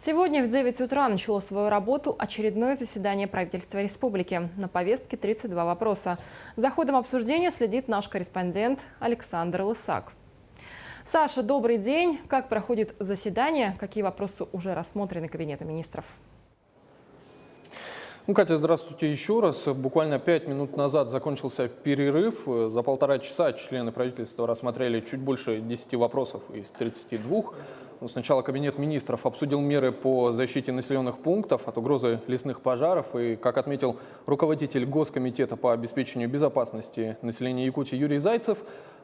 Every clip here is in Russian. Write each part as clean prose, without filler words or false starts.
Сегодня в 9 утра начало свою работу очередное заседание правительства республики. На повестке 32 вопроса. За ходом обсуждения следит наш корреспондент Александр Лысак. Саша, добрый день. Как проходит заседание? Какие вопросы уже рассмотрены Кабинетом министров? Катя, здравствуйте еще раз. Буквально 5 минут назад закончился перерыв. За 1,5 часа члены правительства рассмотрели чуть больше 10 вопросов из 32. Сначала Кабинет министров обсудил меры по защите населенных пунктов от угрозы лесных пожаров. И, как отметил руководитель Госкомитета по обеспечению безопасности населения Якутии Юрий Зайцев,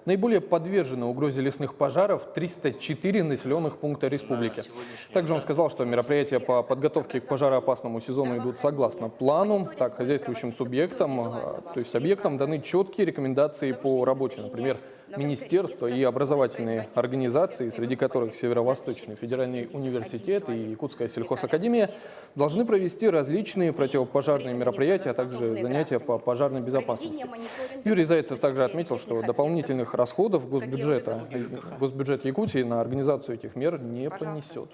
наиболее подвержены угрозе лесных пожаров 304 населенных пункта республики. Также он сказал, что мероприятия по подготовке к пожароопасному сезону идут согласно плану. Так, хозяйствующим субъектам, то есть объектам, даны четкие рекомендации по работе. Например, министерства и образовательные организации, среди которых Северо-Восточный федеральный университет и Якутская сельхозакадемия, должны провести различные противопожарные мероприятия, а также занятия по пожарной безопасности. Юрий Зайцев также отметил, что дополнительных расходов госбюджет Якутии на организацию этих мер не понесет.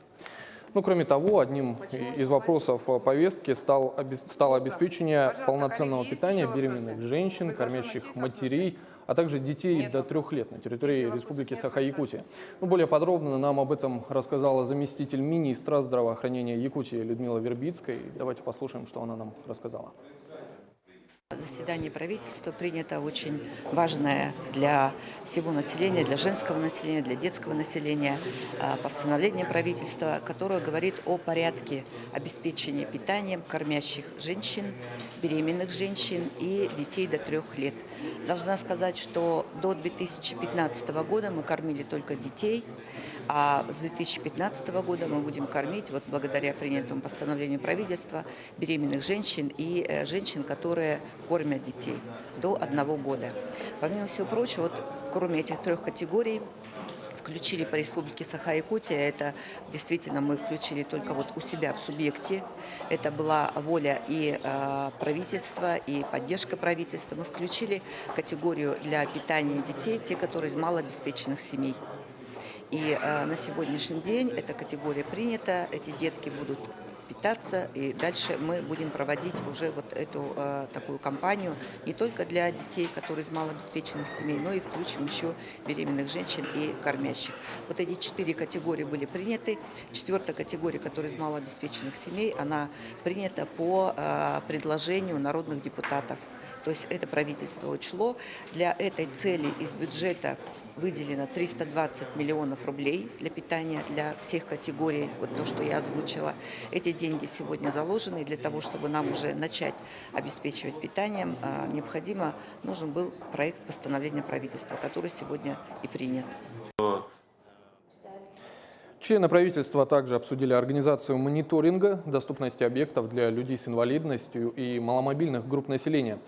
Кроме того, одним из вопросов повестки стало обеспечение полноценного питания беременных женщин, кормящих матерей, а также детей до 3 лет на территории Республики Саха-Якутия. Более подробно нам об этом рассказала заместитель министра здравоохранения Якутии Людмила Вербицкая. Давайте послушаем, что она нам рассказала. Заседание правительства принято очень важное для всего населения, для женского населения, для детского населения постановление правительства, которое говорит о порядке обеспечения питанием кормящих женщин, беременных женщин и детей до 3 лет. Должна сказать, что до 2015 года мы кормили только детей, а с 2015 года мы будем кормить, вот благодаря принятому постановлению правительства, беременных женщин и женщин, которые кормят детей до 1 года. Помимо всего прочего, вот, кроме этих 3 категорий, включили по республике Саха-Якутия, это действительно мы включили только вот у себя в субъекте, это была воля и правительства, и поддержка правительства. Мы включили категорию для питания детей, те, которые из малообеспеченных семей. И на сегодняшний день эта категория принята, эти детки будут питаться, и дальше мы будем проводить уже вот эту такую кампанию не только для детей, которые из малообеспеченных семей, но и включим еще беременных женщин и кормящих. Вот эти 4 категории были приняты. 4-я категория, которая из малообеспеченных семей, она принята по предложению народных депутатов. То есть это правительство учло. Для этой цели из бюджета выделено 320 миллионов рублей для питания для всех категорий, вот то, что я озвучила. Эти деньги сегодня заложены, и для того, чтобы нам уже начать обеспечивать питанием, нужен был проект постановления правительства, который сегодня и принят. Члены правительства также обсудили организацию мониторинга доступности объектов для людей с инвалидностью и маломобильных групп населения.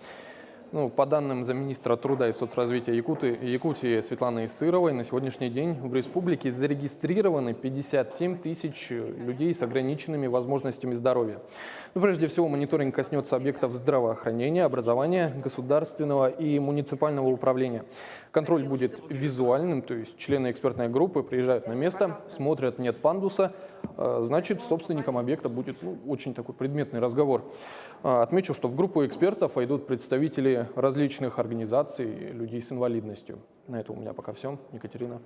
По данным замминистра труда и соцразвития Якутии Светланы Исыровой, на сегодняшний день в республике зарегистрированы 57 тысяч людей с ограниченными возможностями здоровья. Прежде всего, мониторинг коснется объектов здравоохранения, образования, государственного и муниципального управления. Контроль будет визуальным, то есть члены экспертной группы приезжают на место, смотрят, нет пандуса, значит, с собственником объекта будет очень такой предметный разговор. Отмечу, что в группу экспертов войдут представители различных организаций людей с инвалидностью. На этом у меня пока все. Екатерина.